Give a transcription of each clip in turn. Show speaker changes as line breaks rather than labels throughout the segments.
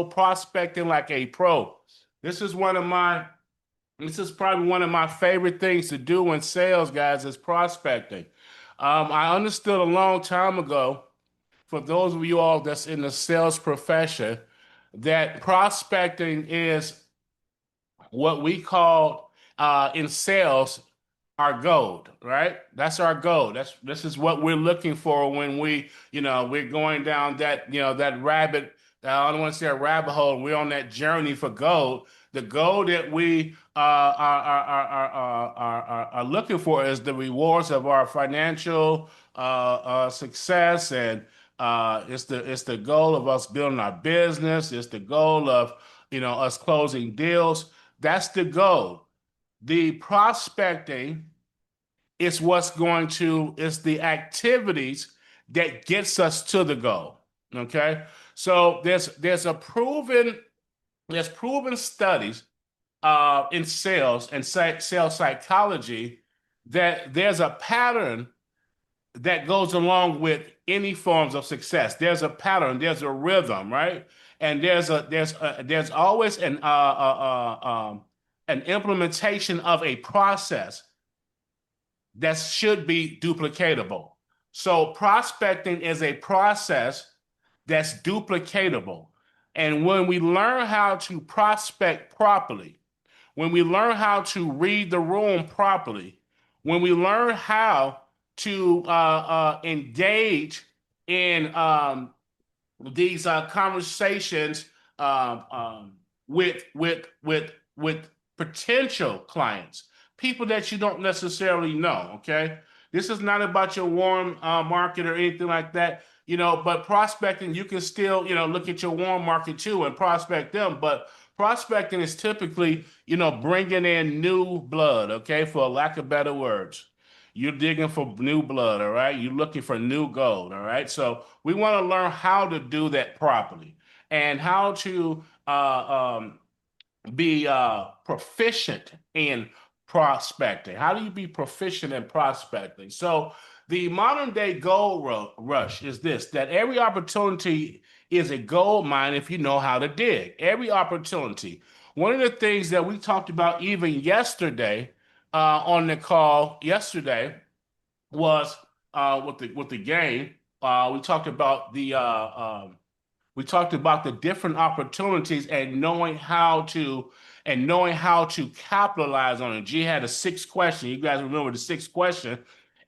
pro, prospecting like a pro. This is one of my this is probably one of my favorite things to do in sales, guys, is prospecting. I understood a long time ago, for those of you all that's in the sales profession, that prospecting is what we call in sales our gold, right? That's our goal. This is what we're looking for when we're going down that rabbit. I don't want to say a rabbit hole. We're on that journey for gold. The goal that we are looking for is the rewards of our financial success, and it's the goal of us building our business. It's the goal of us closing deals. That's the goal. The prospecting is it's the activities that gets us to the goal. Okay. So there's proven studies in sales and sales psychology that there's a pattern that goes along with any forms of success. There's a pattern, there's a rhythm, right? And there's always an implementation of a process that should be duplicatable. So prospecting is a process that's duplicatable. And when we learn how to prospect properly, when we learn how to read the room properly, when we learn how to engage in these conversations with potential clients, people that you don't necessarily know. Okay, this is not about your warm market or anything like that. But prospecting, you can still look at your warm market too and prospect them. But prospecting is typically bringing in new blood. Okay, for lack of better words. You're digging for new blood, all right? You're looking for new gold, all right? So we want to learn how to do that properly and how to be proficient in prospecting. How do you be proficient in prospecting? So the modern day gold rush is this, that every opportunity is a gold mine if you know how to dig. Every opportunity. One of the things that we talked about even yesterday on the call yesterday was with the game. We talked about the different opportunities and knowing how to capitalize on it. G had a sixth question. You guys remember the sixth question?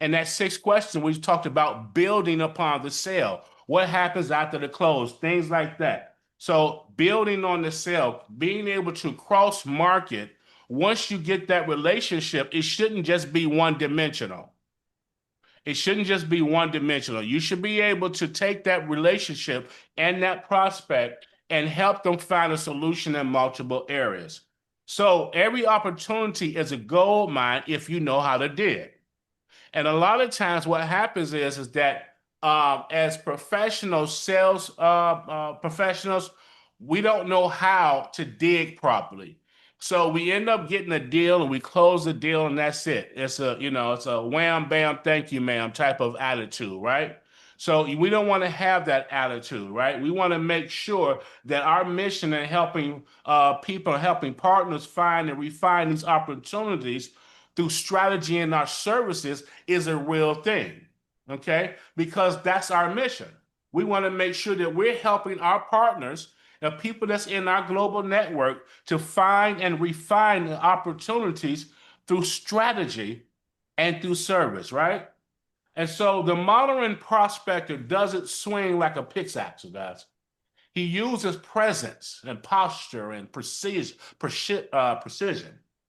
And that sixth question, we talked about building upon the sale. What happens after the close? Things like that. So building on the sale, being able to cross market. Once you get that relationship, it shouldn't just be one dimensional. It shouldn't just be one dimensional. You should be able to take that relationship and that prospect and help them find a solution in multiple areas. So every opportunity is a gold mine if you know how to dig. And a lot of times what happens is that as professional sales professionals, we don't know how to dig properly. So we end up getting a deal and we close the deal and that's it. It's a wham bam thank you ma'am type of attitude, right? So we don't want to have that attitude, right? We want to make sure that our mission in helping people, helping partners find and refine these opportunities through strategy in our services is a real thing, okay? Because that's our mission. We want to make sure that we're helping our partners, the people that's in our global network, to find and refine the opportunities through strategy and through service, right? And so the modern prospector doesn't swing like a pickaxe, guys. He uses presence and posture and precision,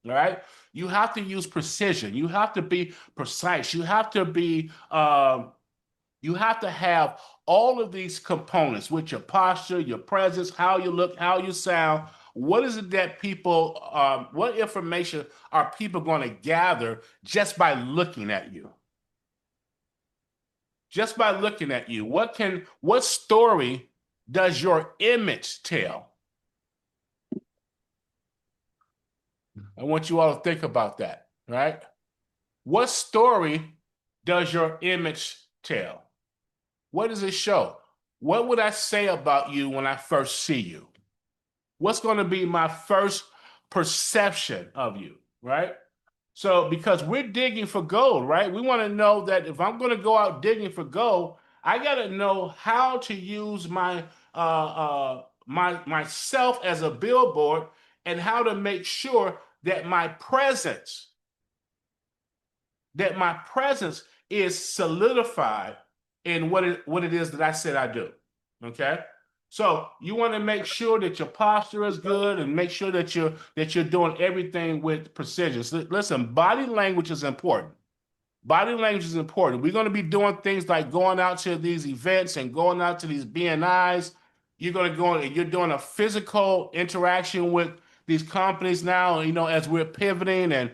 right? You have to use precision. You have to be precise. You have to have all of these components with your posture, your presence, how you look, how you sound. What is it that what information are people going to gather just by looking at you? Just by looking at you. What story does your image tell? I want you all to think about that, right? What story does your image tell? What does it show? What would I say about you when I first see you? What's going to be my first perception of you, right? So, because we're digging for gold, right? We want to know that if I'm going to go out digging for gold, I got to know how to use my myself as a billboard and how to make sure that my presence is solidified in what it is that I said I do. Okay. So you want to make sure that your posture is good and make sure that you're doing everything with precision. So listen, body language is important. Body language is important. We're going to be doing things like going out to these events and going out to these BNIs. You're going to go and you're doing a physical interaction with these companies now, as we're pivoting and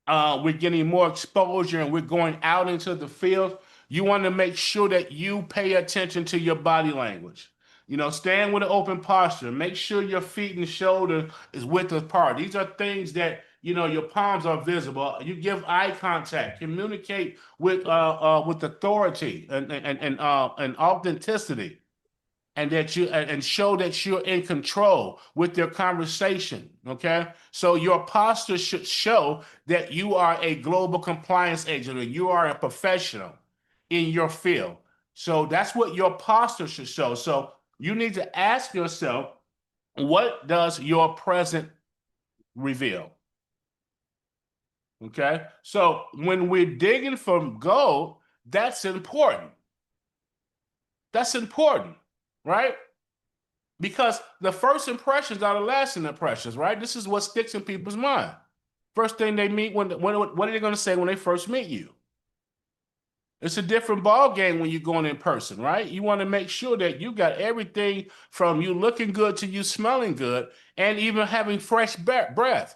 we're getting more exposure and we're going out into the field. You want to make sure that you pay attention to your body language. Stand with an open posture. Make sure your feet and shoulder is width apart. These are things that your palms are visible. You give eye contact. Communicate with authority and authenticity, and that you and show that you're in control with their conversation. Okay, so your posture should show that you are a global compliance agent or you are a professional in your field. So that's what your posture should show. So you need to ask yourself, what does your present reveal? Okay, so when we're digging for gold, that's important. That's important, right? Because the first impressions are the lasting impressions, right? This is what sticks in people's mind. First thing they meet, what are they going to say when they first meet you? It's a different ball game when you're going in person, right? You want to make sure that you got everything from you looking good to you smelling good and even having fresh breath.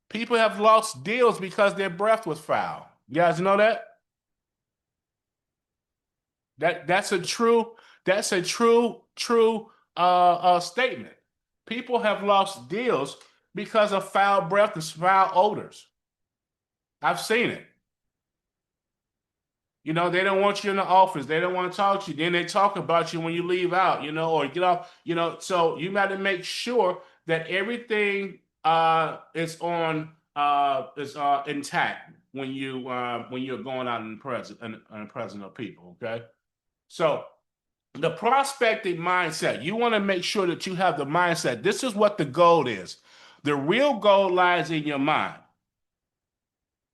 People have lost deals because their breath was foul. You guys know that? That's a true statement. People have lost deals because of foul breath and foul odors. I've seen it. They don't want you in the office. They don't want to talk to you. Then they talk about you when you leave out, or get off, So you got to make sure that everything is intact when you're going out in the presence of people. Okay, so the prospecting mindset, you want to make sure that you have the mindset. This is what the goal is. The real goal lies in your mind.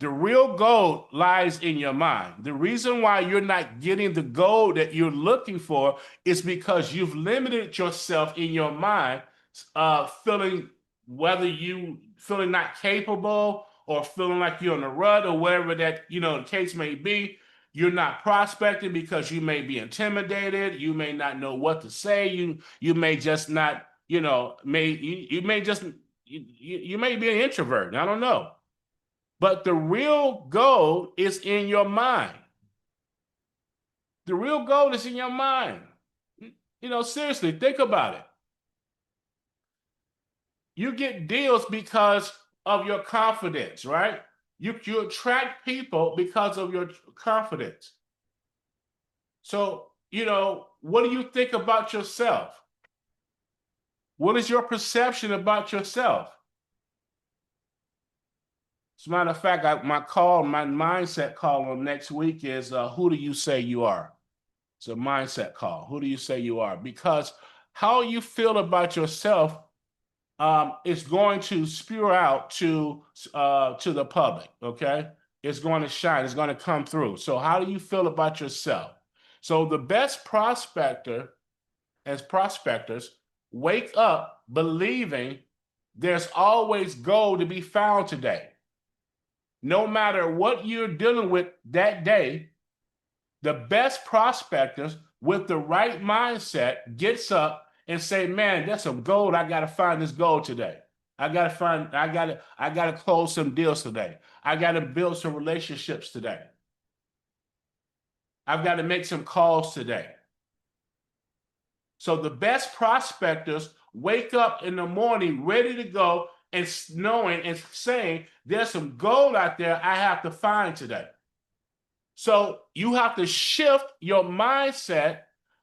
The real gold lies in your mind. The reason why you're not getting the gold that you're looking for is because you've limited yourself in your mind, feeling whether you feeling not capable or feeling like you're in a rut or whatever that the case may be. You're not prospecting because you may be intimidated. You may not know what to say. You may just not you may just you may be an introvert. I don't know. But the real gold is in your mind. The real gold is in your mind. Seriously, think about it. You get deals because of your confidence, right? You attract people because of your confidence. So, what do you think about yourself? What is your perception about yourself? As a matter of fact, my mindset call on next week is who do you say you are? It's a mindset call. Who do you say you are? Because how you feel about yourself is going to spew out to the public. Okay, it's going to shine. It's going to come through. So how do you feel about yourself? So the best prospectors wake up believing there's always gold to be found today. No matter what you're dealing with that day, the best prospectors with the right mindset gets up and say, man, that's some gold. I got to find this gold today. I got to close some deals today. I got to build some relationships today. I've got to make some calls today. So the best prospectors wake up in the morning ready to go and knowing and saying there's some gold out there I have to find today. So you have to shift your mindset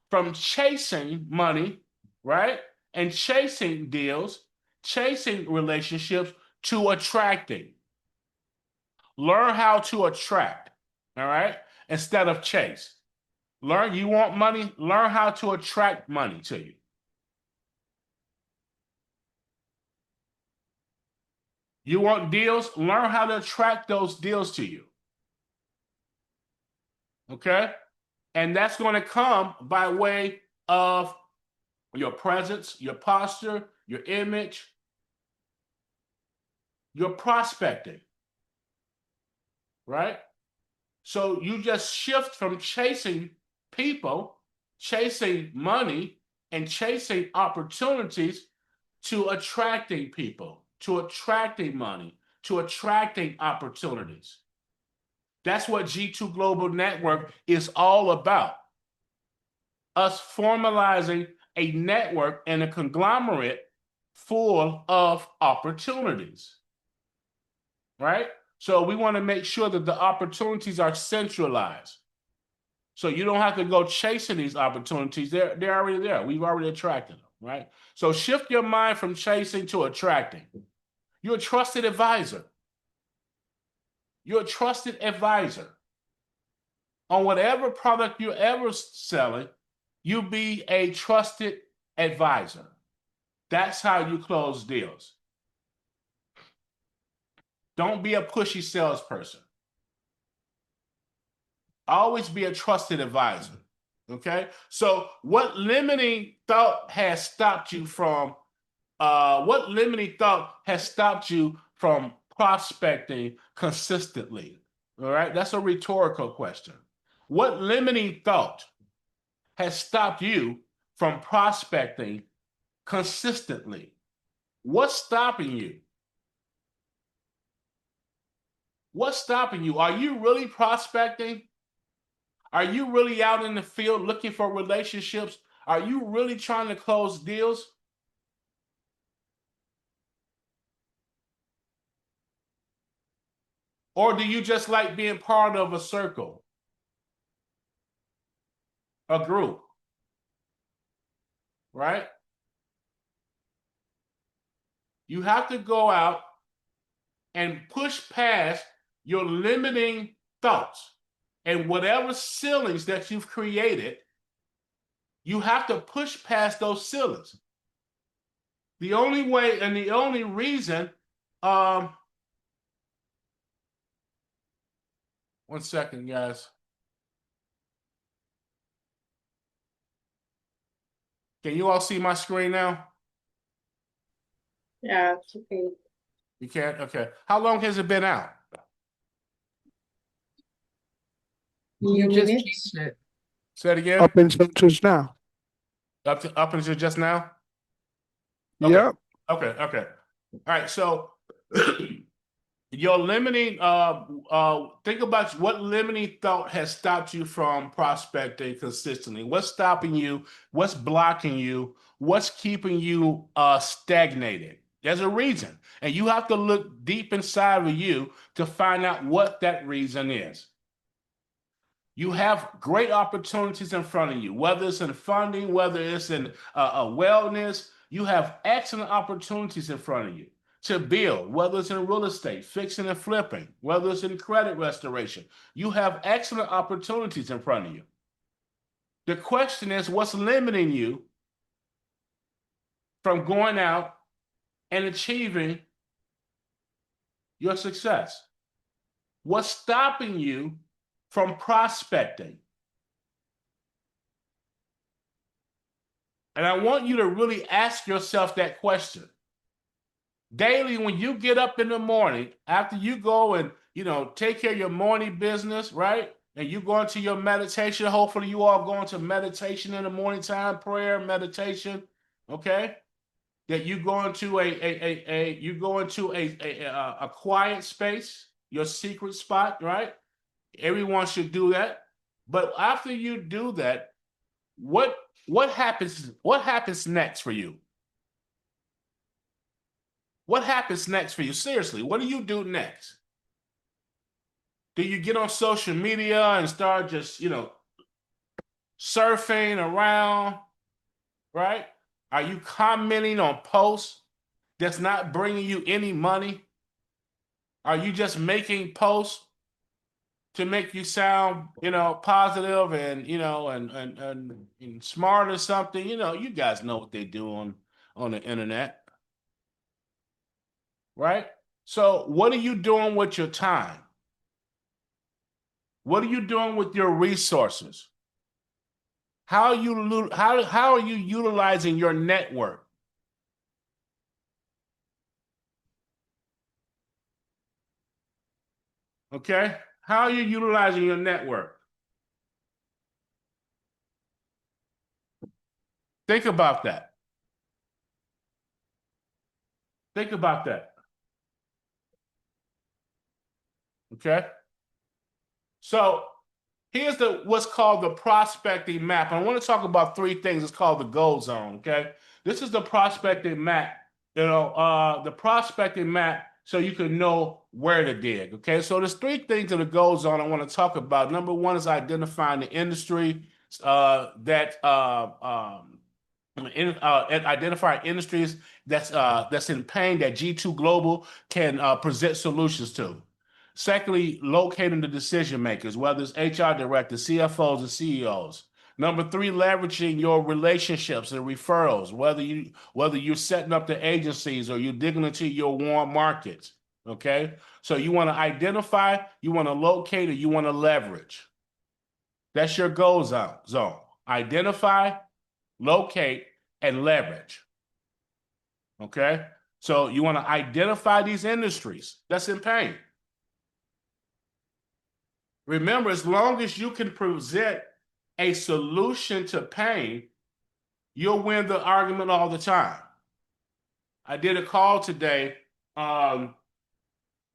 from chasing money, right? And chasing deals, chasing relationships to attracting. Learn how to attract, all right? Instead of chase. Learn, you want money? Learn how to attract money to you. You want deals? Learn how to attract those deals to you. Okay? And that's going to come by way of your presence, your posture, your image, your prospecting. Right? So you just shift from chasing people, chasing money, and chasing opportunities to attracting people, to attracting money, to attracting opportunities. That's what G2 Global Network is all about. Us formalizing a network and a conglomerate full of opportunities. Right? So we want to make sure that the opportunities are centralized. So you don't have to go chasing these opportunities. They're already there. We've already attracted them, right? So shift your mind from chasing to attracting. You're a trusted advisor. You're a trusted advisor. On whatever product you're ever selling, you be a trusted advisor. That's how you close deals. Don't be a pushy salesperson. Always be a trusted advisor. Okay. So what limiting thought has stopped you from prospecting consistently? All right. That's a rhetorical question. What limiting thought has stopped you from prospecting consistently? What's stopping you? What's stopping you? Are you really prospecting? Are you really out in the field looking for relationships? Are you really trying to close deals? Or do you just like being part of a circle, a group, right? You have to go out and push past your limiting thoughts and whatever ceilings that you've created. You have to push past those ceilings. The only way and the only reason, one second, guys. Can you all see my screen now?
Yeah, it's okay.
You can't? Okay. How long has it been out?
You just changed it.
Say it again.
Up until just now.
Up until just now? Okay.
Yep.
Okay. Okay. All right. So your limiting think about what limiting thought has stopped you from prospecting consistently. What's stopping you? What's blocking you? What's keeping you stagnated? There's a reason, and you have to look deep inside of you to find out what that reason is. You have great opportunities in front of you, whether it's in funding, whether it's in wellness. You have excellent opportunities in front of you to build, whether it's in real estate, fixing and flipping, whether it's in credit restoration. You have excellent opportunities in front of you. The question is, what's limiting you from going out and achieving your success? What's stopping you from prospecting? And I want you to really ask yourself that question. Daily, when you get up in the morning, after you go and, take care of your morning business, right? And you go into your meditation. Hopefully you all go into meditation in the morning time, prayer, meditation, okay? That you go into a quiet space, your secret spot, right? Everyone should do that. But after you do that, what happens next for you? What happens next for you? Seriously, what do you do next? Do you get on social media and start just, surfing around, right? Are you commenting on posts that's not bringing you any money? Are you just making posts to make you sound, positive and and smart or something? You guys know what they do on the internet, right? So what are you doing with your time? What are you doing with your resources? How are you utilizing your network? Okay? How are you utilizing your network? Think about that. Think about that. Okay? So here's the what's called the prospecting map. I want to talk about three things. It's called the goal zone. Okay, this is the prospecting map. The prospecting map, so you can know where to dig. Okay, so there's three things in the goal zone I want to talk about. Number one is identifying the industry that and identify industries that's in pain that G2 Global can present solutions to. Secondly, locating the decision makers, whether it's HR directors, CFOs, and CEOs. Number three, leveraging your relationships and referrals, whether you're setting up the agencies or you're digging into your warm markets. Okay, so you want to identify, you want to locate, or you want to leverage. That's your goal zone. Identify, locate, and leverage. Okay? So you want to identify these industries that's in pain. Remember, as long as you can present a solution to pain, you'll win the argument all the time. I did a call today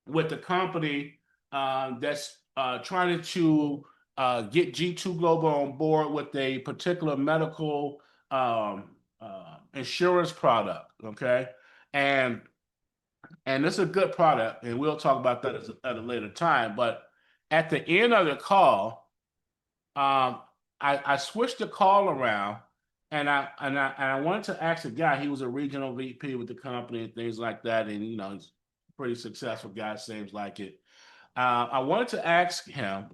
with the company that's trying to get G2 Global on board with a particular medical insurance product. Okay, and and it's a good product, and we'll talk about that at a later time. But at the end of the call, um, I switched the call around, and I wanted to ask the guy. He was a regional VP with the company and things like that, and he's a pretty successful guy. Seems like it. I wanted to ask him,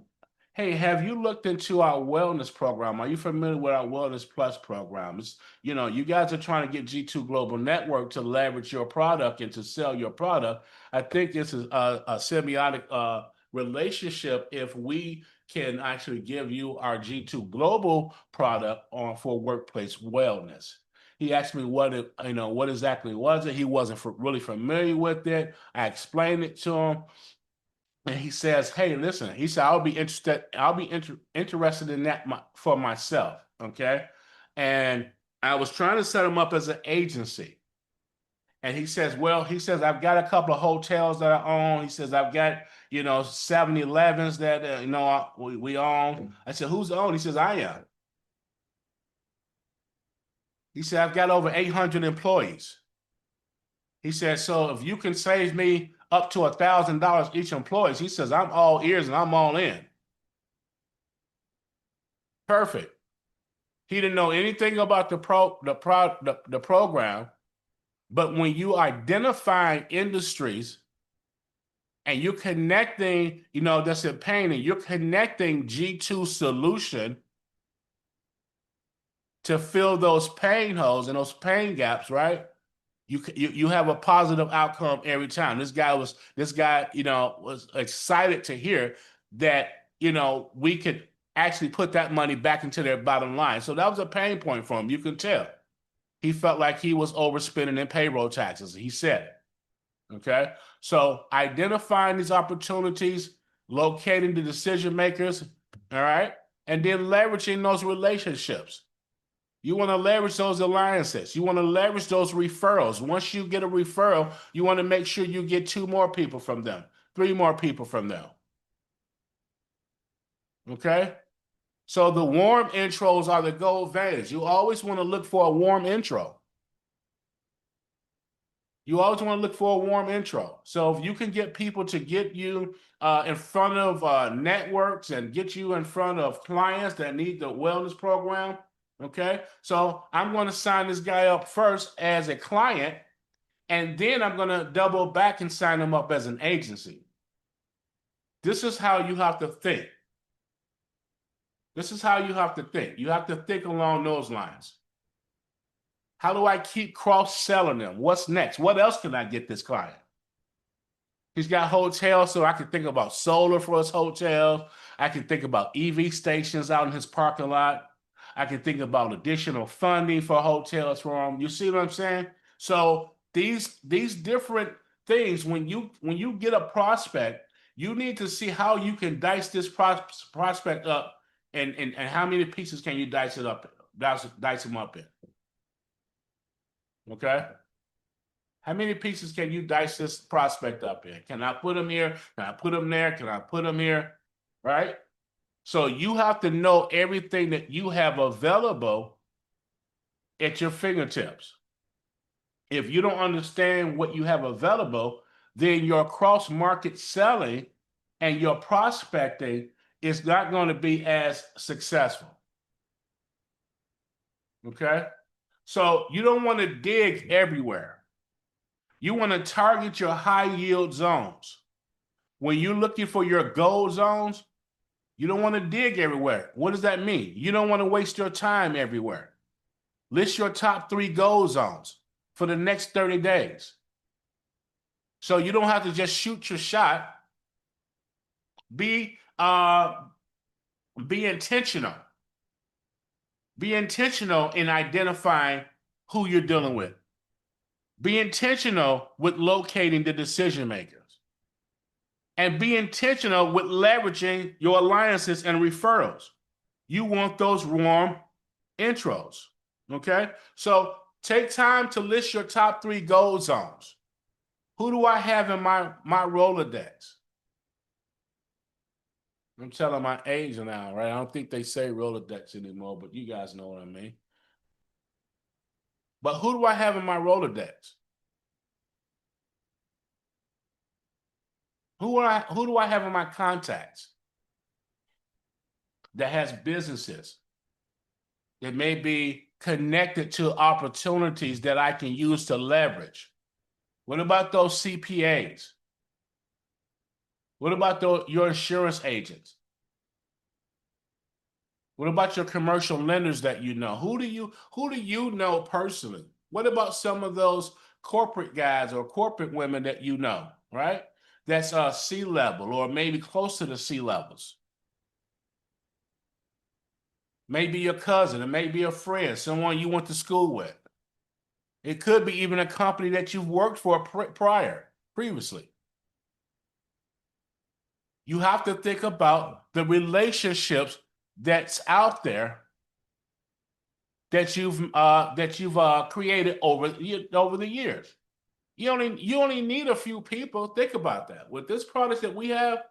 hey, have you looked into our wellness program? Are you familiar with our Wellness Plus program? You guys are trying to get G2 Global Network to leverage your product and to sell your product. I think this is a symbiotic relationship if we can actually give you our G2 Global product on for workplace wellness. He asked me what exactly was it. He wasn't really familiar with it. I explained it to him, and he says, "Hey, listen." He said, "I'll be interested. Interested in that for myself." Okay, and I was trying to set him up as an agency, and he says, "Well, he says I've got a couple of hotels that I own." He says, "I've got 7-Elevens that we own." I said, "Who's own?" He says, "I am." He said, "I've got over 800 employees." He said, "So if you can save me up to $1,000 each employee," he says, "I'm all ears and I'm all in." Perfect. He didn't know anything about the program, but when you identify industries and you're connecting, that's in pain, and you're connecting G2 solution to fill those pain holes and those pain gaps, right? You have a positive outcome every time. This guy was excited to hear that we could actually put that money back into their bottom line. So that was a pain point for him. You can tell he felt like he was overspending in payroll taxes. He said it. Okay, so identifying these opportunities, locating the decision makers, all right, and then leveraging those relationships. You want to leverage those alliances. You want to leverage those referrals. Once you get a referral, you want to make sure you get 2 more people from them, 3 more people from them. Okay? So the warm intros are the gold advantage. You always want to look for a warm intro. You always want to look for a warm intro. So if you can get people to get you in front of networks and get you in front of clients that need the wellness program, okay? So I'm going to sign this guy up first as a client, and then I'm going to double back and sign him up as an agency. This is how you have to think. This is how you have to think. You have to think along those lines. How do I keep cross-selling them? What's next? What else can I get this client? He's got hotels, so I can think about solar for his hotel. I can think about EV stations out in his parking lot. I can think about additional funding for hotels for him. You see what I'm saying? So these different things, when you get a prospect, you need to see how you can dice this prospect up, and how many pieces can you dice them up in. Okay? How many pieces can you dice this prospect up in? Can I put them here? Can I put them there? Can I put them here? Right? So you have to know everything that you have available at your fingertips. If you don't understand what you have available, then your cross-market selling and your prospecting is not going to be as successful. Okay? So you don't want to dig everywhere. You want to target your high yield zones. When you're looking for your gold zones, you don't want to dig everywhere. What does that mean? You don't want to waste your time everywhere. List your top 3 gold zones for the next 30 days. So you don't have to just shoot your shot. Be intentional. Be intentional in identifying who you're dealing with. Be intentional with locating the decision makers. And be intentional with leveraging your alliances and referrals. You want those warm intros, okay? So take time to list your top 3 gold zones. Who do I have in my Rolodex? I'm telling my age now, right? I don't think they say Rolodex anymore, but you guys know what I mean. But who do I have in my Rolodex? Who do I have in my contacts that has businesses that may be connected to opportunities that I can use to leverage? What about those CPAs? What about your insurance agents? What about your commercial lenders that you know? Who do you know personally? What about some of those corporate guys or corporate women that you know, right? That's C-level or maybe close to the C-levels. Maybe your cousin, it may be a friend, someone you went to school with. It could be even a company that you've worked for previously. You have to think about the relationships that's out there that you've created over the years. You only need a few people. Think about that. With this product that we have,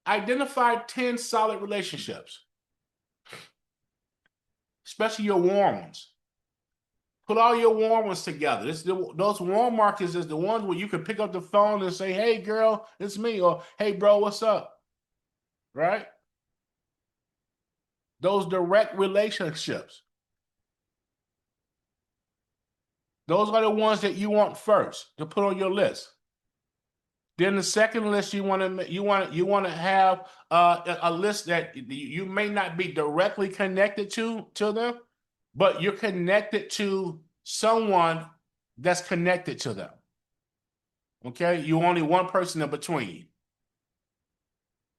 identify 10 solid relationships, especially your warm ones. Put all your warm ones together. Those warm markets is the ones where you can pick up the phone and say, "Hey, girl, it's me," or "Hey, bro, what's up?" Right? Those direct relationships. Those are the ones that you want first to put on your list. Then the second list you want to have a list that you may not be directly connected to them, but you're connected to someone that's connected to them. Okay, you're only one person in between.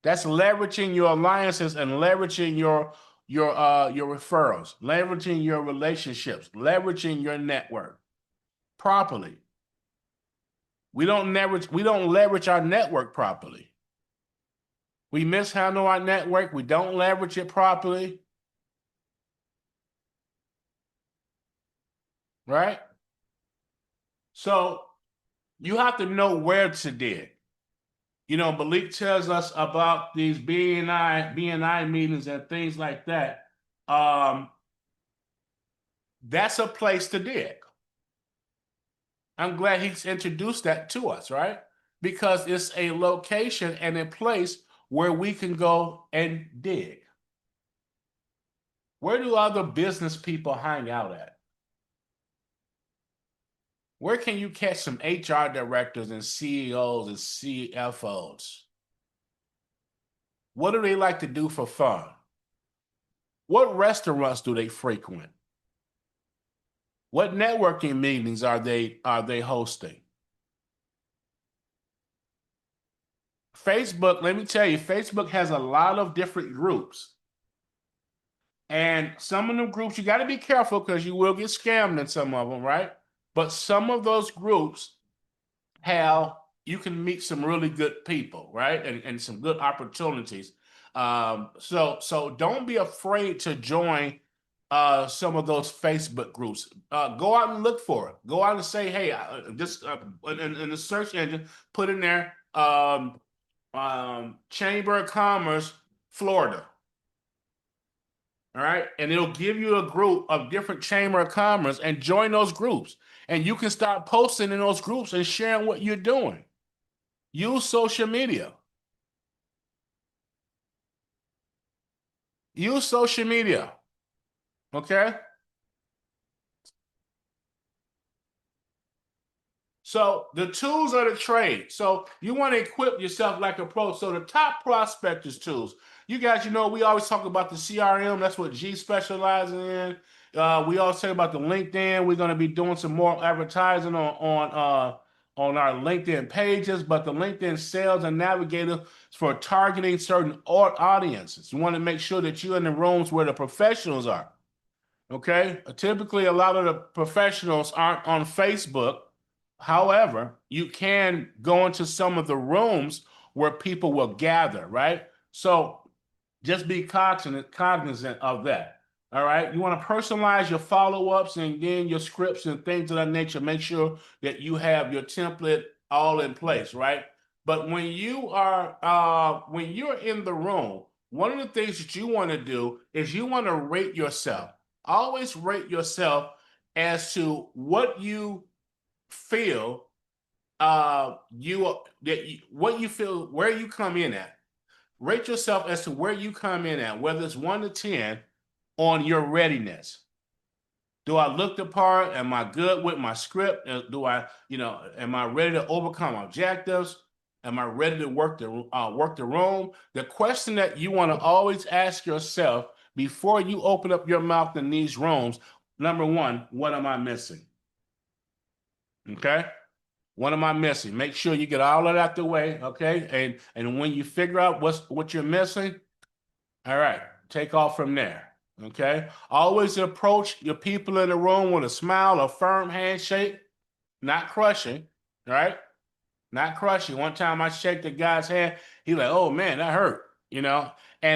That's leveraging your alliances and leveraging your referrals, leveraging your relationships, leveraging your network properly. We don't leverage our network properly. We mishandle our network. We don't leverage it properly. Right? So you have to know where to dig. You know, Malik tells us about these BNI meetings and things like that. That's a place to dig. I'm glad he's introduced that to us, right? Because it's a location and a place where we can go and dig. Where do other business people hang out at? Where can you catch some HR directors and CEOs and CFOs? What do they like to do for fun? What restaurants do they frequent? What networking meetings are they hosting? Facebook, let me tell you, Facebook has a lot of different groups. And some of them groups, you got to be careful because you will get scammed in some of them, right? But some of those groups have, you can meet some really good people, right? And some good opportunities. So don't be afraid to join some of those Facebook groups. Go out and look for it. Go out and say, hey, just in the search engine, put in there Chamber of Commerce, Florida. All right. And it'll give you a group of different Chamber of Commerce and join those groups. And you can start posting in those groups and sharing what you're doing. Use social media. Use social media. Okay. So the tools of the trade. So you want to equip yourself like a pro. So the top prospectors tools. You guys, we always talk about the CRM. That's what G specializes in. We always say about the LinkedIn. We're going to be doing some more advertising on our LinkedIn pages. But the LinkedIn Sales and Navigator for targeting certain audiences. You want to make sure that you're in the rooms where the professionals are. Okay. Typically, a lot of the professionals aren't on Facebook. However, you can go into some of the rooms where people will gather, right? So just be cognizant of that. All right. You want to personalize your follow-ups and then your scripts and things of that nature. Make sure that you have your template all in place, right? But when you're in the room, one of the things that you want to do is you want to rate yourself. Always rate yourself as to what you feel what you feel where you come in at. Rate yourself as to where you come in at, whether it's 1 to 10 on your readiness. Do I look the part? Am I good with my script? Am I ready to overcome objectives? Am I ready to work the room? The question that you want to always ask yourself before you open up your mouth in these rooms, number one, what am I missing? Okay. What am I missing? Make sure you get all of that out the way, okay? And when you figure out what you're missing, all right, take off from there. Okay. Always approach your people in the room with a smile, a firm handshake, not crushing, right? Not crushing. One time I shake the guy's hand, he like, oh man, that hurt. And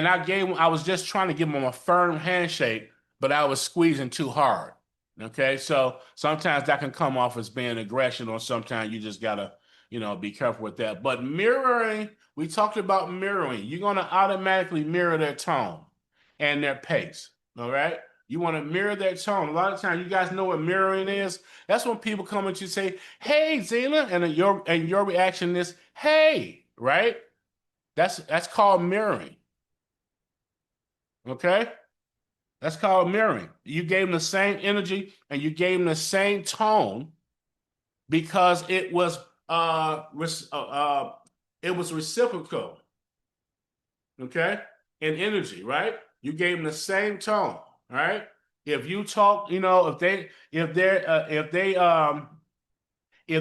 I was just trying to give him a firm handshake, but I was squeezing too hard. Okay, so sometimes that can come off as being aggression, or sometimes you just gotta, be careful with that. But mirroring, we talked about mirroring. You're gonna automatically mirror their tone and their pace. All right. You want to mirror their tone. A lot of times, you guys know what mirroring is. That's when people come at you and say, "Hey, Zena," and your reaction is, "Hey," right? That's called mirroring. Okay. That's called mirroring. You gave them the same energy and you gave them the same tone because it was reciprocal. Okay, in energy, right? You gave them the same tone, right? If you talk, if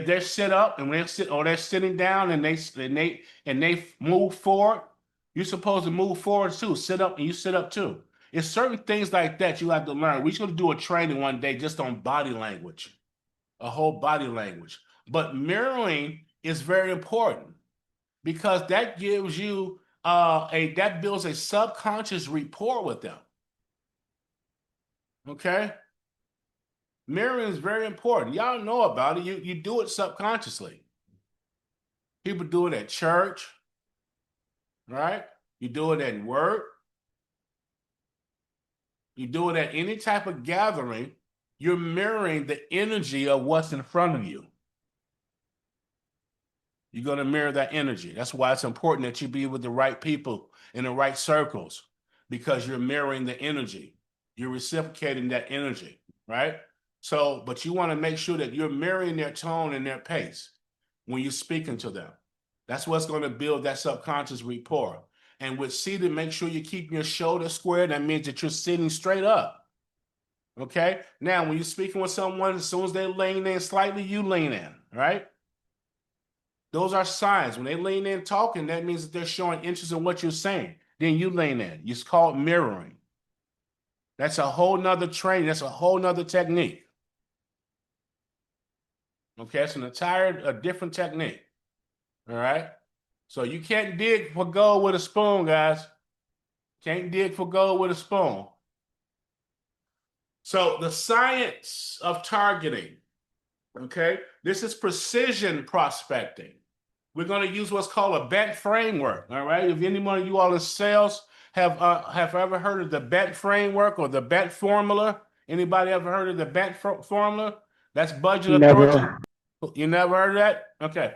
they're sit up and they're sitting down and they move forward, you're supposed to move forward too. Sit up and you sit up too. It's certain things like that you have to learn. We should do a training one day just on body language, a whole body language. But mirroring is very important because that gives you that builds a subconscious rapport with them. Okay? Mirroring is very important. Y'all know about it. You do it subconsciously. People do it at church, right? You do it at work. You do it at any type of gathering. You're mirroring the energy of what's in front of you. You're going to mirror that energy. That's why it's important that you be with the right people in the right circles, because you're mirroring the energy. You're reciprocating that energy, right? So, but you want to make sure that you're mirroring their tone and their pace when you're speaking to them. That's what's going to build that subconscious rapport. And with C, to make sure you keep your shoulders square, that means that you're sitting straight up. Okay? Now, when you're speaking with someone, as soon as they lean in slightly, you lean in, right? Those are signs. When they lean in talking, that means that they're showing interest in what you're saying. Then you lean in. It's called mirroring. That's a whole nother training. That's a whole nother technique. Okay, it's a different technique. All right. So you can't dig for gold with a spoon, guys. Can't dig for gold with a spoon. So the science of targeting, okay, this is precision prospecting. We're going to use what's called a bet framework. All right. If anyone of you all in sales have ever heard of the bet framework or the bet formula, anybody ever heard of the bet formula? That's budget authority.
Never.
You never heard of that? Okay.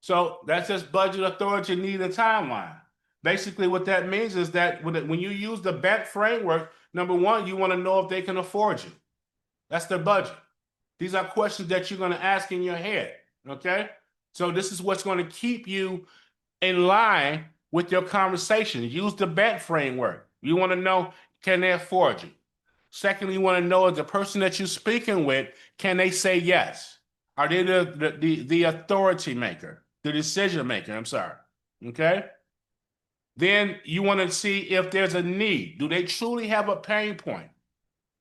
So that's just budget authority need a timeline. Basically, what that means is that when you use the bet framework, number one, you want to know if they can afford you. That's their budget. These are questions that you're going to ask in your head. Okay. So this is what's going to keep you in line with your conversation. Use the bet framework. You want to know, can they afford you? Secondly, you want to know, is the person that you're speaking with, can they say yes? Are they the authority maker, the decision maker? I'm sorry. Okay. Then you want to see if there's a need. Do they truly have a pain point?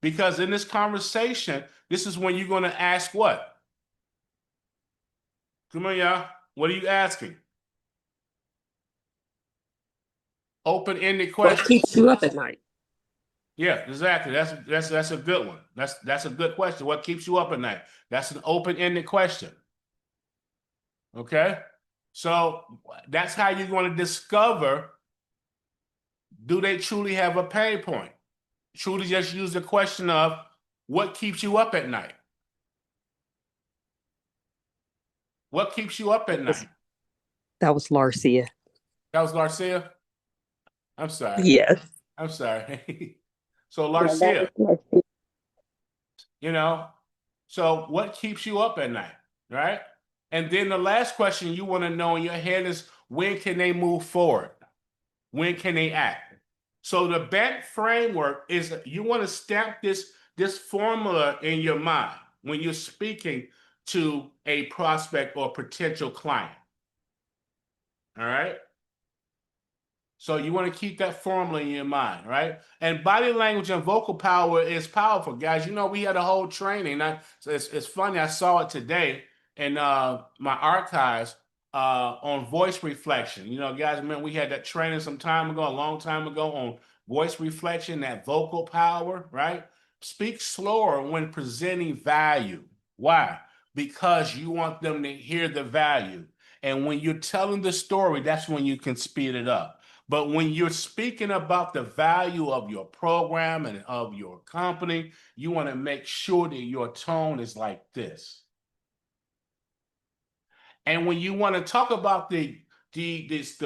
Because in this conversation, this is when you're going to ask what? Come on, y'all. What are you asking? Open-ended
What
question.
keeps you up at night?
Yeah, exactly. That's a good one. That's a good question. What keeps you up at night? That's an open-ended question. Okay? So that's how you're going to discover, do they truly have a pain point? Truly just use the question of what keeps you up at night? What keeps you up at night?
That was Larcia.
That was Larcia? I'm sorry.
Yes.
I'm sorry. So Larcia, so what keeps you up at night, right? And then the last question you want to know in your head is, when can they move forward? When can they act? So the bet framework is, you want to stamp this formula in your mind when you're speaking to a prospect or potential client. All right? So you want to keep that formula in your mind, right? And body language and vocal power is powerful, guys. We had a whole training. It's funny, I saw it today in my archives on voice reflection. Guys, remember we had that training some time ago, a long time ago, on voice reflection, that vocal power, right? Speak slower when presenting value. Why? Because you want them to hear the value. And when you're telling the story, that's when you can speed it up. But when you're speaking about the value of your program and of your company, you want to make sure that your tone is like this. And when you want to talk about the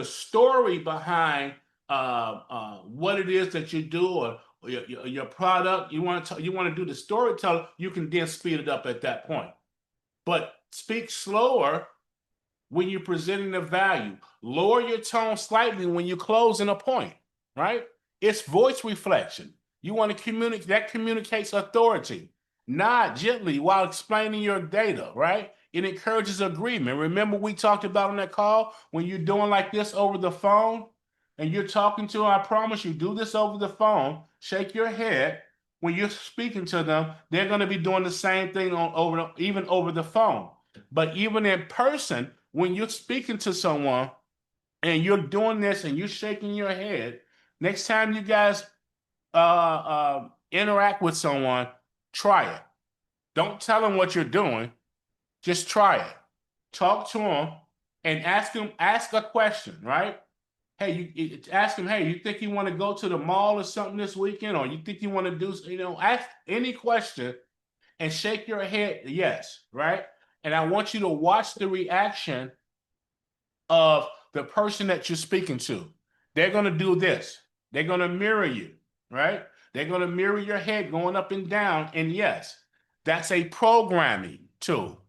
story behind what it is that you do, or your product, you want to do the storytelling, you can then speed it up at that point. But speak slower when you're presenting the value. Lower your tone slightly when you're closing a point, right? It's voice reflection. You want to communicate, that communicates authority. Nod gently while explaining your data, right? It encourages agreement. Remember we talked about on that call, when you're doing like this over the phone and you're talking to them, I promise you, do this over the phone, shake your head. When you're speaking to them, they're going to be doing the same thing even over the phone. But even in person, when you're speaking to someone and you're doing this and you're shaking your head, next time you guys interact with someone, try it. Don't tell them what you're doing. Just try it. Talk to them and ask a question, right? Hey, ask them, hey, you think you want to go to the mall or something this weekend? Or you think you want to do, ask any question and shake your head yes, right? And I want you to watch the reaction of the person that you're speaking to. They're going to do this. They're going to mirror you, right? They're going to mirror your head going up and down. And yes, that's a programming tool.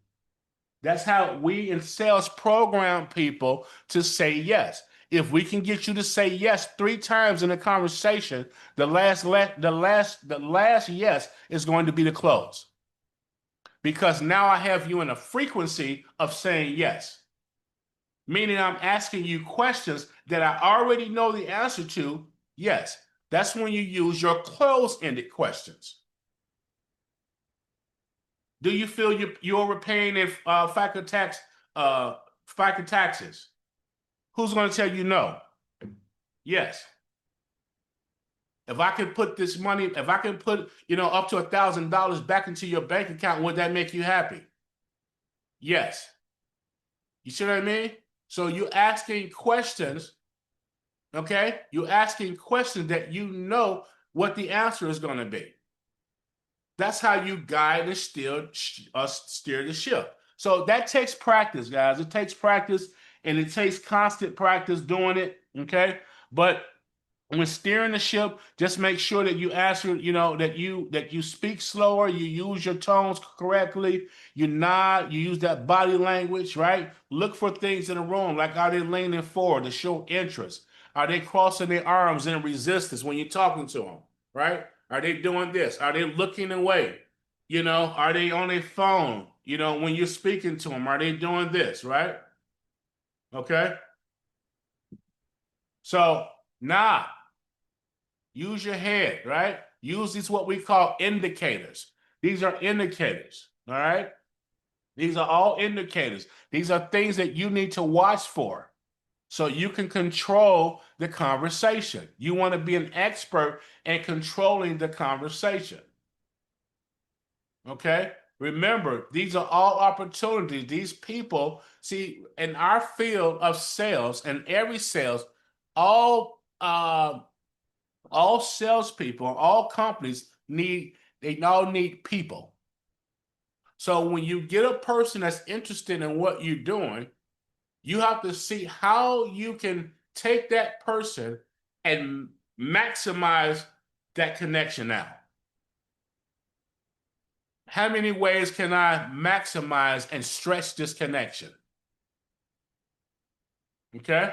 That's how we in sales program people to say yes. If we can get you to say yes 3 times in a conversation, the last yes is going to be the close. Because now I have you in a frequency of saying yes. Meaning I'm asking you questions that I already know the answer to. Yes. That's when you use your close-ended questions. Do you feel you're overpaying in FICA taxes? Who's going to tell you no? Yes. If I can put this money, if I can put, up to $1,000 back into your bank account, would that make you happy? Yes. You see what I mean? So you're asking questions, okay? You're asking questions that you know what the answer is going to be. That's how you guide and steer the ship. So that takes practice, guys. It takes practice, and it takes constant practice doing it, okay? But when steering the ship, just make sure that you answer, that you speak slower, you use your tones correctly, you nod, you use that body language, right? Look for things in the room, like are they leaning forward to show interest? Are they crossing their arms in resistance when you're talking to them, right? Are they doing this? Are they looking away? Are they on their phone? When you're speaking to them, are they doing this, right? Okay. So nod. Use your head, right? Use these what we call indicators. These are indicators, all right? These are all indicators. These are things that you need to watch for so you can control the conversation. You want to be an expert in controlling the conversation, okay? Remember, these are all opportunities. These people, see, in our field of sales and every sales, all salespeople, all companies they all need people. So when you get a person that's interested in what you're doing, you have to see how you can take that person and maximize that connection out. How many ways can I maximize and stretch this connection? Okay?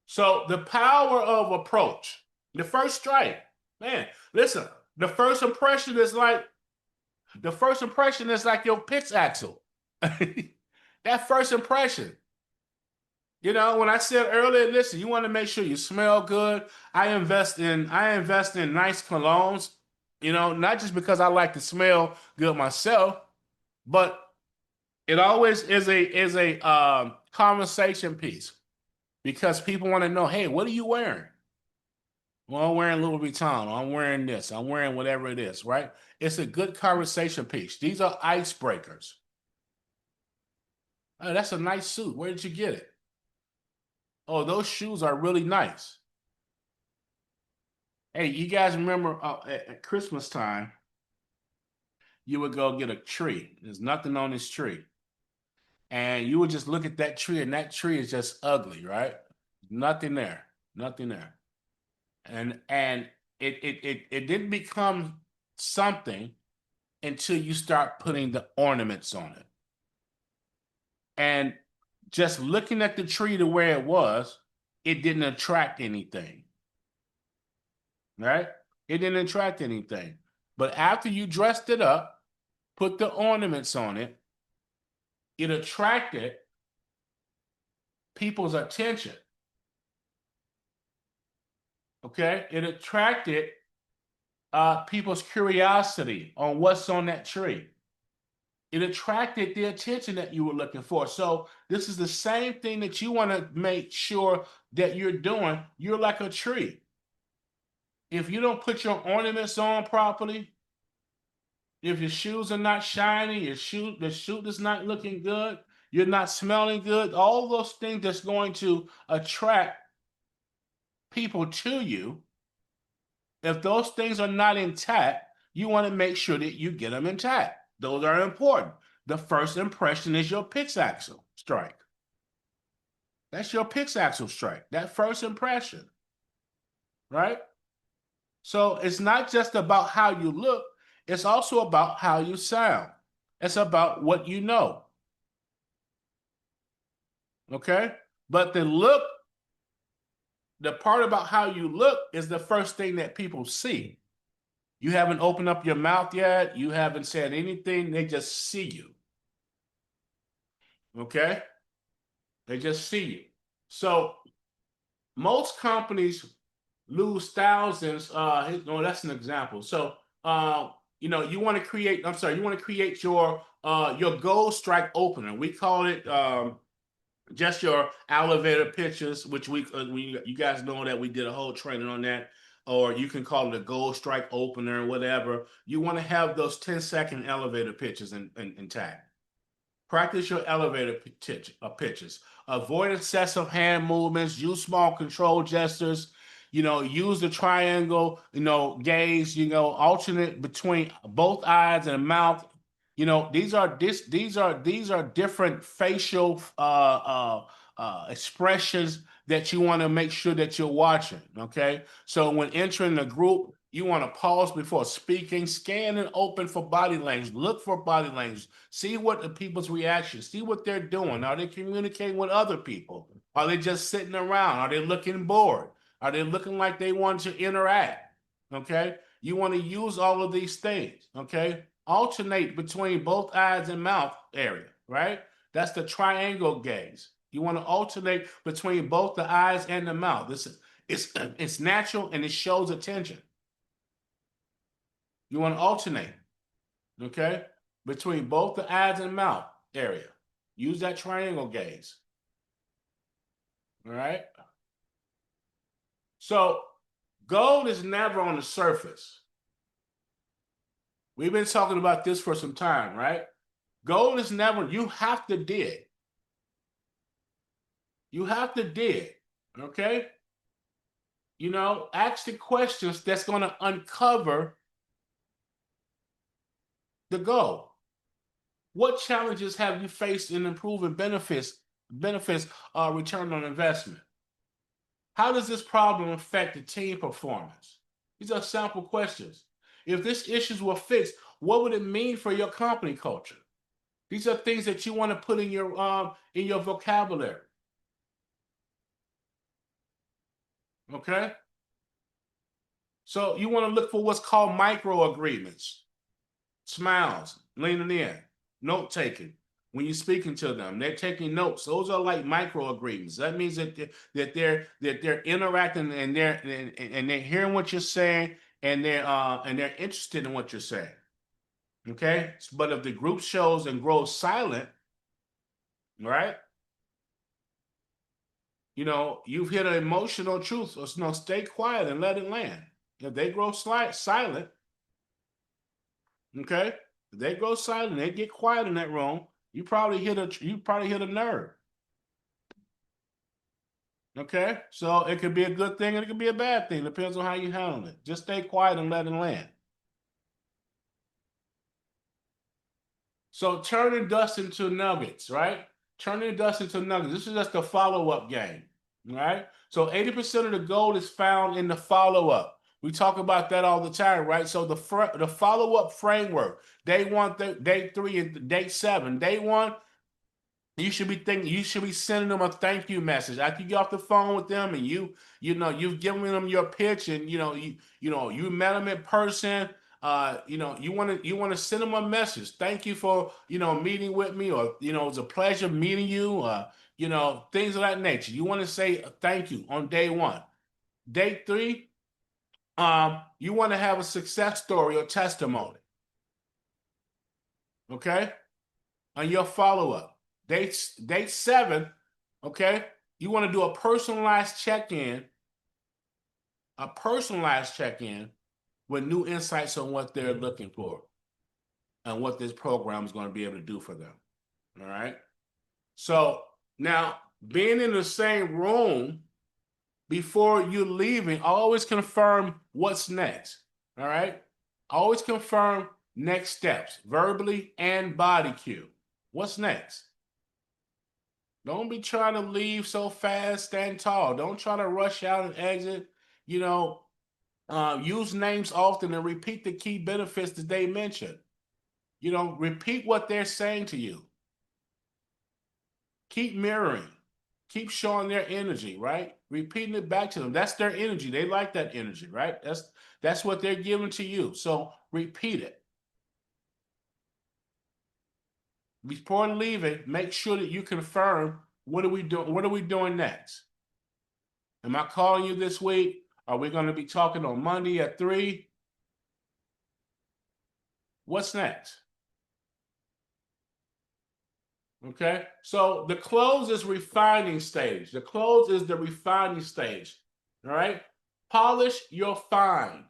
So the power of approach, the first strike, man, listen, the first impression is like your pitch axle. That first impression. When I said earlier, listen, you want to make sure you smell good. I invest in nice colognes, not just because I like to smell good myself, but it always is a conversation piece because people want to know, hey, what are you wearing? Well, I'm wearing Louis Vuitton. Or I'm wearing this. I'm wearing whatever it is, right? It's a good conversation piece. These are icebreakers. Oh, that's a nice suit. Where did you get it? Oh, those shoes are really nice. Hey, you guys remember at Christmas time, you would go get a tree. There's nothing on this tree. And you would just look at that tree, and that tree is just ugly, right? Nothing there. Nothing there. And it didn't become something until you start putting the ornaments on it. And just looking at the tree the way it was, it didn't attract anything. Right? It didn't attract anything. But after you dressed it up, put the ornaments on it, it attracted people's attention. Okay? It attracted people's curiosity on what's on that tree. It attracted the attention that you were looking for. So this is the same thing that you want to make sure that you're doing. You're like a tree. If you don't put your ornaments on properly, if your shoes are not shiny, the shoe is not looking good, you're not smelling good, all those things that's going to attract people to you, if those things are not intact, you want to make sure that you get them intact. Those are important. the first impression is your pixaxle strike. That's your pixaxle strike, that first impression, right? So it's not just about how you look, it's also about how you sound. It's about what you know. Okay? But the look, the part about how you look is the first thing that people see. You haven't opened up your mouth yet. You haven't said anything. They just see you. Okay? They just see you. So most companies lose thousands. No, that's an example. So, you want to create, you want to create your gold strike opener. We call it just your elevator pitches, which you guys know that we did a whole training on that, or you can call it a gold strike opener, whatever. You want to have those 10-second elevator pitches intact. Practice your elevator pitches. Avoid excessive hand movements. Use small control gestures. Use the triangle, gaze, alternate between both eyes and mouth. These are different facial expressions that you want to make sure that you're watching. Okay, so when entering the group, you want to pause before speaking, scan and open for body language, look for body language, see what the people's reactions, see what they're doing. Are they communicating with other people? Are they just sitting around? Are they looking bored? Are they looking like they want to interact? Okay, you want to use all of these things. Okay, alternate between both eyes and mouth area, right? That's the triangle gaze. You want to alternate between both the eyes and the mouth. It's natural and it shows attention. You want to alternate, okay, between both the eyes and mouth area. Use that triangle gaze. All right? So gold is never on the surface. We've been talking about this for some time, right? Gold is never, you have to dig. You have to dig, okay? Ask the questions that's going to uncover the goal. What challenges have you faced in improving benefits return on investment? How does this problem affect the team performance? These are sample questions. If these issues were fixed, what would it mean for your company culture? These are things that you want to put in your vocabulary. Okay? So you want to look for what's called micro agreements. Smiles, leaning in, note taking. When you're speaking to them, they're taking notes. Those are like micro agreements. That means that they're interacting and they're hearing what you're saying and they're interested in what you're saying. Okay, but if the group shows and grows silent, right? You've hit an emotional truth. So stay quiet and let it land. If they grow silent, okay, if they grow silent, they get quiet in that room. You probably hit a nerve. Okay, so it could be a good thing and it could be a bad thing. Depends on how you handle it. Just stay quiet and let it land. So turning dust into nuggets, right? Turning dust into nuggets. This is just a follow-up game, right? So 80% of the gold is found in the follow-up. We talk about that all the time, right? So the follow-up framework, day 1, day 3, and day 7. Day 1, you should be sending them a thank you message after you get off the phone with them, and you've given them your pitch, and you met them in person. You want to send them a message. Thank you for meeting with me, or it was a pleasure meeting you. Things of that nature. You want to say thank you on day 1. Day 3. You want to have a success story or testimony. Okay? On your follow-up. Day 7, okay? You want to do a personalized check-in with new insights on what they're looking for and what this program is going to be able to do for them. All right? So now, being in the same room before you're leaving, always confirm what's next. All right? Always confirm next steps, verbally and body cue. What's next? Don't be trying to leave so fast, stand tall. Don't try to rush out and exit. You know, use names often and repeat the key benefits that they mentioned. You know, repeat what they're saying to you. Keep mirroring. Keep showing their energy, right? Repeating it back to them. That's their energy. They like that energy, right? That's what they're giving to you. So repeat it. Before leaving, make sure that you confirm what are we doing? What are we doing next? Am I calling you this week? Are we going to be talking on Monday at 3? What's next? Okay, so the close is refining stage. The close is the refining stage. All right, polish your find.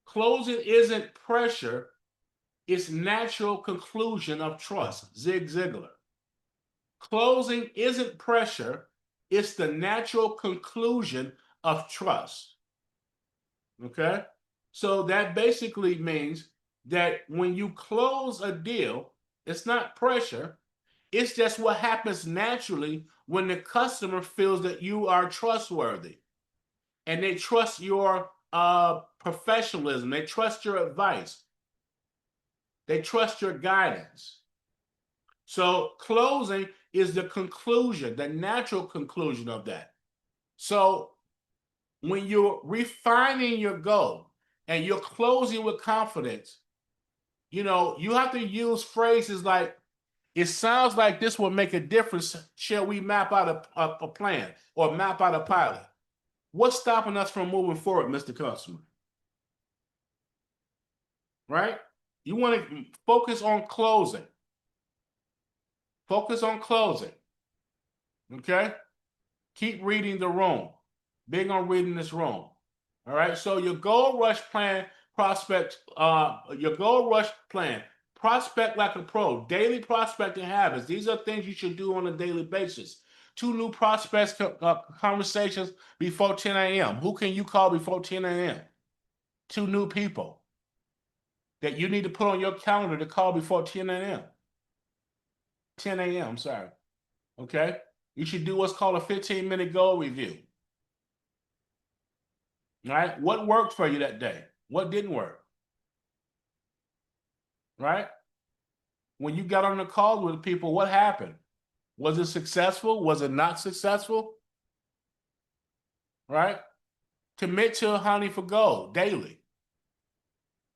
Closing isn't pressure, it's natural conclusion of trust. Zig Ziglar. Closing isn't pressure, it's the natural conclusion of trust. Okay, so that basically means that when you close a deal, it's not pressure. It's just what happens naturally when the customer feels that you are trustworthy and they trust your professionalism. They trust your advice. They trust your guidance. So closing is the conclusion, the natural conclusion of that. So when you're refining your goal and you're closing with confidence, you know, you have to use phrases like, it sounds like this will make a difference. Shall we map out a plan or map out a pilot? What's stopping us from moving forward, Mr. Customer? Right? You want to focus on closing. Focus on closing. Okay? Keep reading the room. Big on reading this room. All right. So your goal rush plan prospect, your goal rush plan, prospect like a pro, daily prospecting habits. These are things you should do on a daily basis. 2 new prospects conversations before 10 a.m. Who can you call before 10 a.m.? 2 new people that you need to put on your calendar to call before 10 a.m. 10 a.m. I'm sorry. Okay. You should do what's called a 15-minute goal review. Right? What worked for you that day? What didn't work? Right? When you got on the call with people, what happened? Was it successful? Was it not successful? Right? Commit to hunting for gold daily,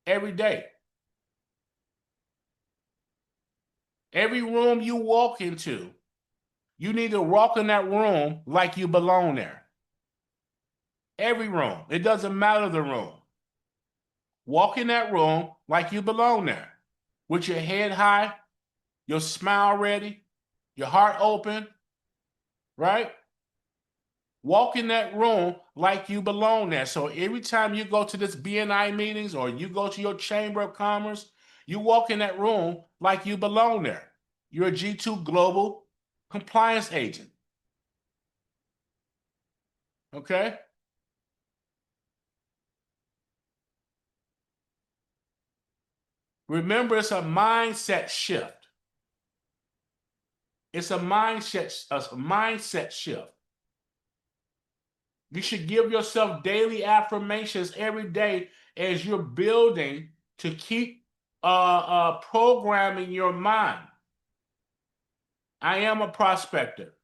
every day. Every room you walk into, you need to walk in that room like you belong there. Every room. It doesn't matter the room. Walk in that room like you belong there, with your head high, your smile ready, your heart open, right? Walk in that room like you belong there. So every time you go to this BNI meetings or you go to your Chamber of Commerce, you walk in that room like you belong there. You're a G2 Global Compliance Agent. Okay? Remember, it's a mindset shift. It's a mindset shift. You should give yourself daily affirmations every day as you're building to keep programming your mind. I am a prospector.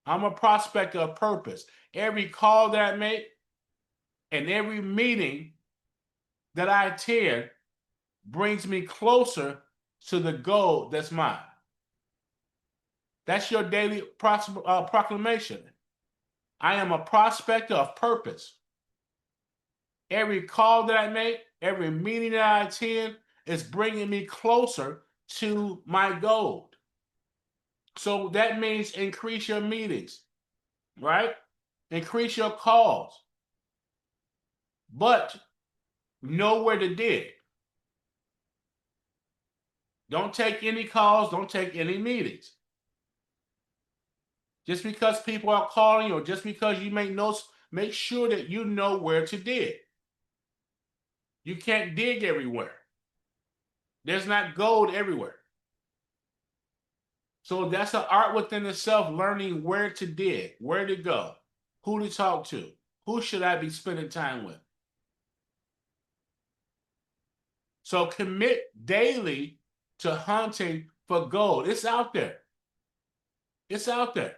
I'm a prospector of purpose. Every call that I make and every meeting that I attend brings me closer to the goal that's mine. That's your daily proclamation. I am a prospector of purpose. Every call that I make, every meeting that I attend is bringing me closer to my goal. So that means increase your meetings, right? Increase your calls. But know where to dig. Don't take any calls, don't take any meetings. Just because people are calling or just because you make notes, make sure that you know where to dig. You can't dig everywhere. There's not gold everywhere. So that's an art within itself, learning where to dig, where to go, who to talk to, who should I be spending time with. So commit daily to hunting for gold. It's out there. It's out there.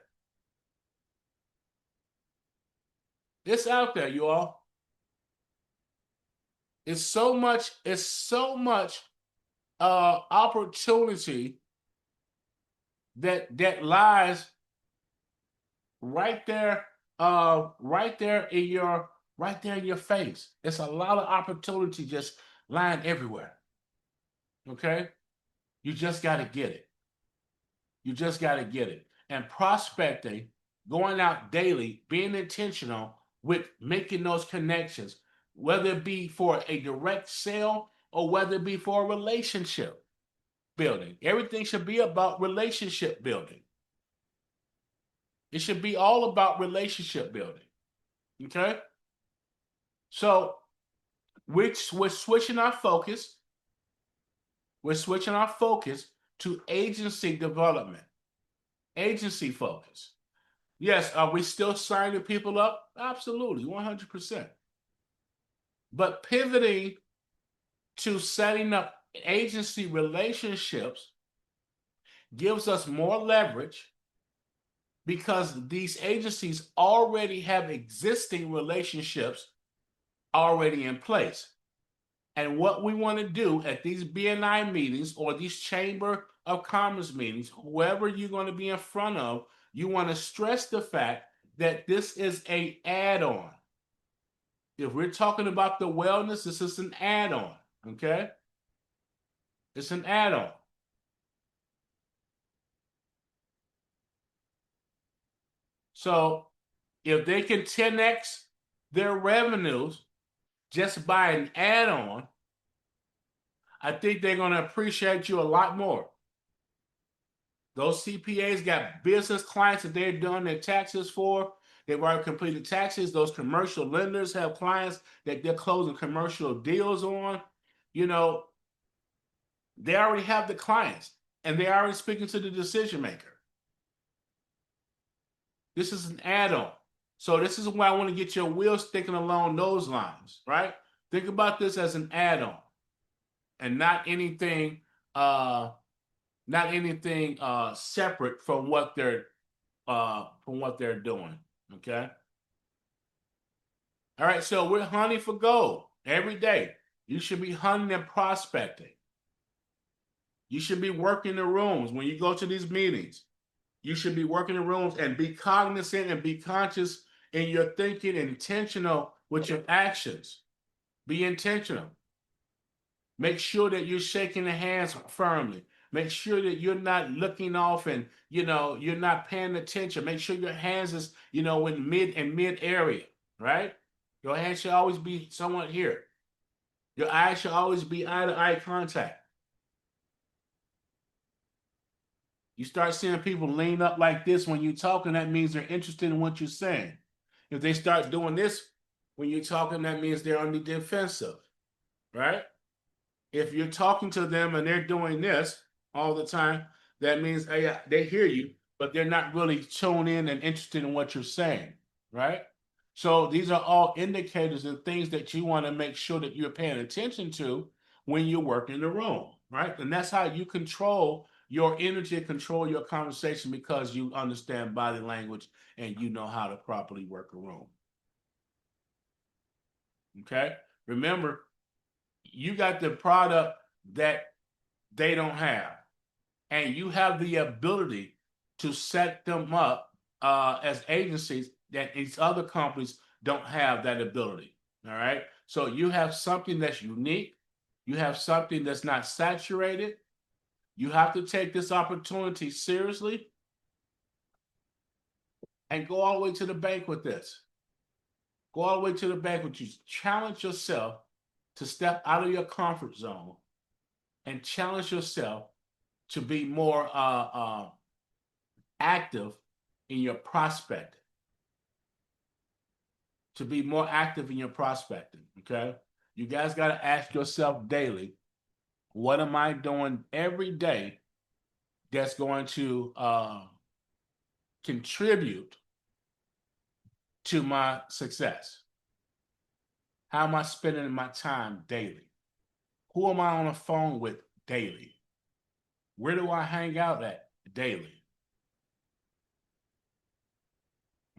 It's out there, you all. It's so much opportunity that lies right there, right there in your face. It's a lot of opportunity just lying everywhere. Okay? You just gotta get it. You just gotta get it. And prospecting, going out daily, being intentional with making those connections, whether it be for a direct sale or whether it be for a relationship building. Everything should be about relationship building. It should be all about relationship building. Okay? So we're switching our focus. We're switching our focus to agency development. Agency focus. Yes, are we still signing people up? Absolutely, 100%. But pivoting to setting up agency relationships gives us more leverage because these agencies already have existing relationships already in place. And what we want to do at these BNI meetings or these Chamber of Commerce meetings, whoever you're going to be in front of, you want to stress the fact that this is an add-on. If we're talking about the wellness, this is an add-on, okay? It's an add-on. So if they can 10x their revenues just by an add-on, I think they're going to appreciate you a lot more. Those CPAs got business clients that they're doing their taxes for. They've already completed taxes. Those commercial lenders have clients that they're closing commercial deals on. You know, they already have the clients and they're already speaking to the decision maker. This is an add-on. So this is why I want to get your wheels thinking along those lines, right? Think about this as an add-on and not anything separate from what they're doing. Okay. All right, so we're hunting for gold every day. You should be hunting and prospecting. You should be working the rooms when you go to these meetings. You should be working the rooms and be cognizant and be conscious in your thinking and intentional with your actions. Be intentional. Make sure that you're shaking the hands firmly. Make sure that you're not looking off and you're not paying attention. Make sure your hands is in mid area, right? Your hands should always be somewhat here. Your eyes should always be eye to eye contact. You start seeing people lean up like this when you're talking, that means they're interested in what you're saying. If they start doing this when you're talking, that means they're on the defensive, right? If you're talking to them and they're doing this all the time, that means they hear you, but they're not really tuned in and interested in what you're saying, right? So these are all indicators and things that you want to make sure that you're paying attention to when you're working the room, right? And that's how you control your energy, control your conversation because you understand body language and you know how to properly work a room. Okay? Remember, you got the product that they don't have, and you have the ability to set them up as agencies that these other companies don't have that ability. All right. So you have something that's unique. You have something that's not saturated. You have to take this opportunity seriously and go all the way to the bank with this. Go all the way to the bank with you. Challenge yourself to step out of your comfort zone and challenge yourself to be more active in your prospecting. To be more active in your prospecting, okay? You guys got to ask yourself daily, what am I doing every day that's going to contribute to my success? How am I spending my time daily? Who am I on the phone with daily? Where do I hang out at daily?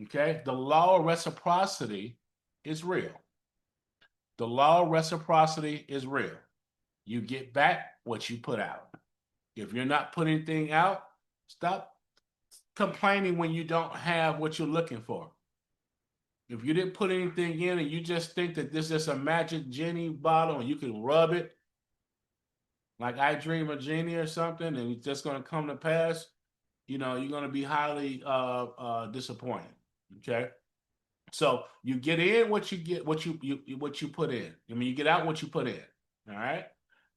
Okay, the law of reciprocity is real. The law of reciprocity is real. You get back what you put out. If you're not putting anything out, stop complaining when you don't have what you're looking for. If you didn't put anything in and you just think that this is a magic genie bottle and you can rub it like I dream a genie or something and it's just going to come to pass, you're going to be highly disappointed. Okay. So you get in what you get, what you put in. I mean, you get out what you put in. All right.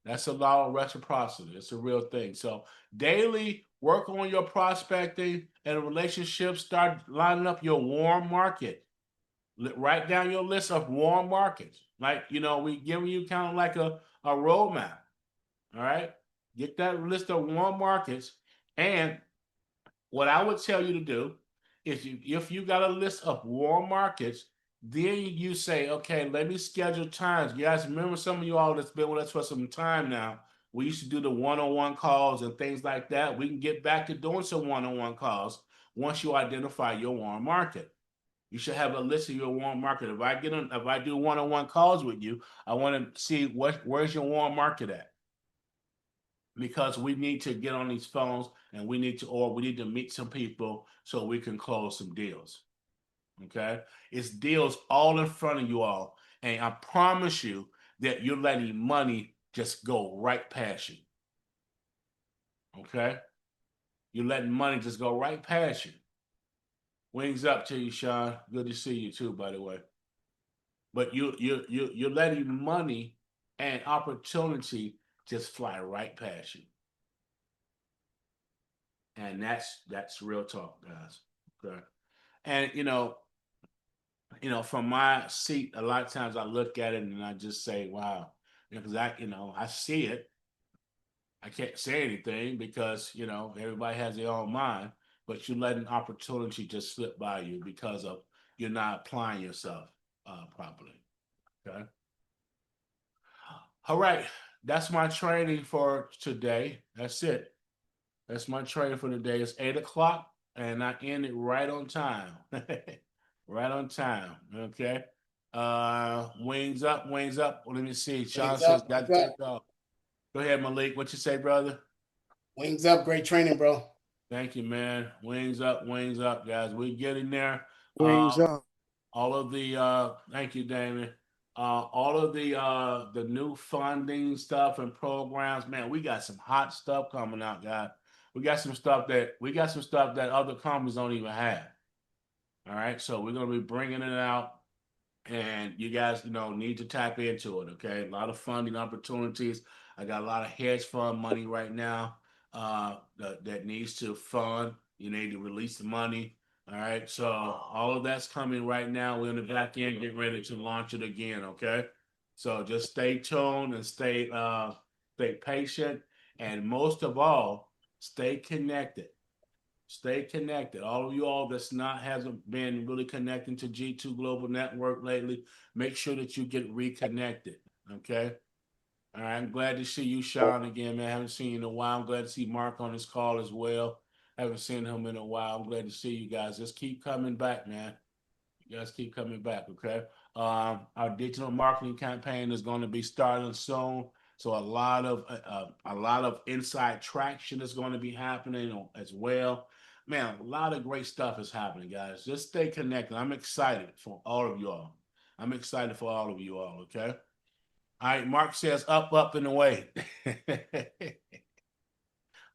That's a law of reciprocity. It's a real thing. So daily work on your prospecting and relationships. Start lining up your warm market. Write down your list of warm markets. Like, we giving you kind of like a roadmap. All right. Get that list of warm markets. And what I would tell you to do is if you got a list of warm markets, then you say, okay, let me schedule times. You guys remember, some of you all that's been with us for some time now, we used to do the one-on-one calls and things like that. We can get back to doing some one-on-one calls once you identify your warm market. You should have a list of your warm market. If I do one-on-one calls with you, I want to see where's your warm market at. Because we need to get on these phones and we need to meet some people so we can close some deals. Okay. It's deals all in front of you all. And I promise you that you're letting money just go right past you. Okay. You're letting money just go right past you. Wings up to you, Sean. Good to see you too, by the way. But you're letting money and opportunity just fly right past you. And that's real talk, guys. Okay. And from my seat, a lot of times I look at it and I just say, wow, because I see it. I can't say anything because everybody has their own mind, but you let an opportunity just slip by you because of you're not applying yourself properly. Okay. All right. That's my training for today. That's it. That's my training for today. It's 8 o'clock and I end it right on time. Right on time. Okay. Wings up, wings up. Well, let me see. Sean
Wings
says
up,
got
wings
to
up,
take off. Go ahead, Malik. What you say, brother?
wings up. Great training, bro.
Thank you, man. Wings up, guys. We're getting there.
Wings up.
All of the thank you, Damon. All of the new funding stuff and programs, man, we got some hot stuff coming out, guys. We got some stuff that other companies don't even have. All right, so we're gonna be bringing it out, and you guys, need to tap into it. Okay, a lot of funding opportunities. I got a lot of hedge fund money right now that needs to fund. You need to release the money. All right, so all of that's coming right now. We're in the back end, getting ready to launch it again. Okay, so just stay tuned and stay patient, and most of all, stay connected. Stay connected. All of you all that's not hasn't been really connecting to G2 Global Network lately, make sure that you get reconnected. Okay. All right. I'm glad to see you, Sean, again, man. I haven't seen you in a while. I'm glad to see Mark on this call as well. I haven't seen him in a while. I'm glad to see you guys. Just keep coming back, man. You guys keep coming back, okay? Our digital marketing campaign is going to be starting soon. So a lot of inside traction is going to be happening as well. Man, a lot of great stuff is happening, guys. Just stay connected. I'm excited for all of you all. I'm excited for all of you all, okay? All right, Mark says up, and away.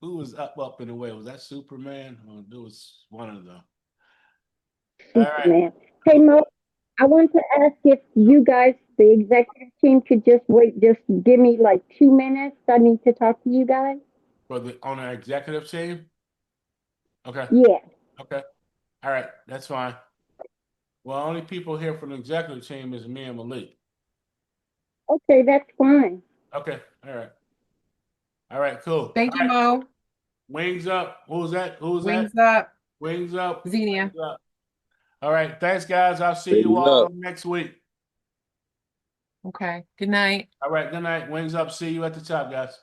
Who was up, and away? Was that Superman? Or it was one of them. All right.
Superman. Hey, Mo, I want to ask if you guys, the executive team, could just wait, just give me like 2 minutes. I need to talk to you guys.
On our executive team? Okay.
Yeah.
Okay. All right. That's fine. Well, only people here from the executive team is me and Malik.
Okay, that's fine.
Okay. All right. All right. Cool.
Thank
All
you,
right.
Mo.
Wings up. Who's that? Who's that?
Wings up,
Wings up.
Xenia.
Wings up. All right. Thanks, guys. I'll see you
Wings
all
up.
next week.
Okay. Good night.
All right. Good night. Wings up. See you at the top, guys.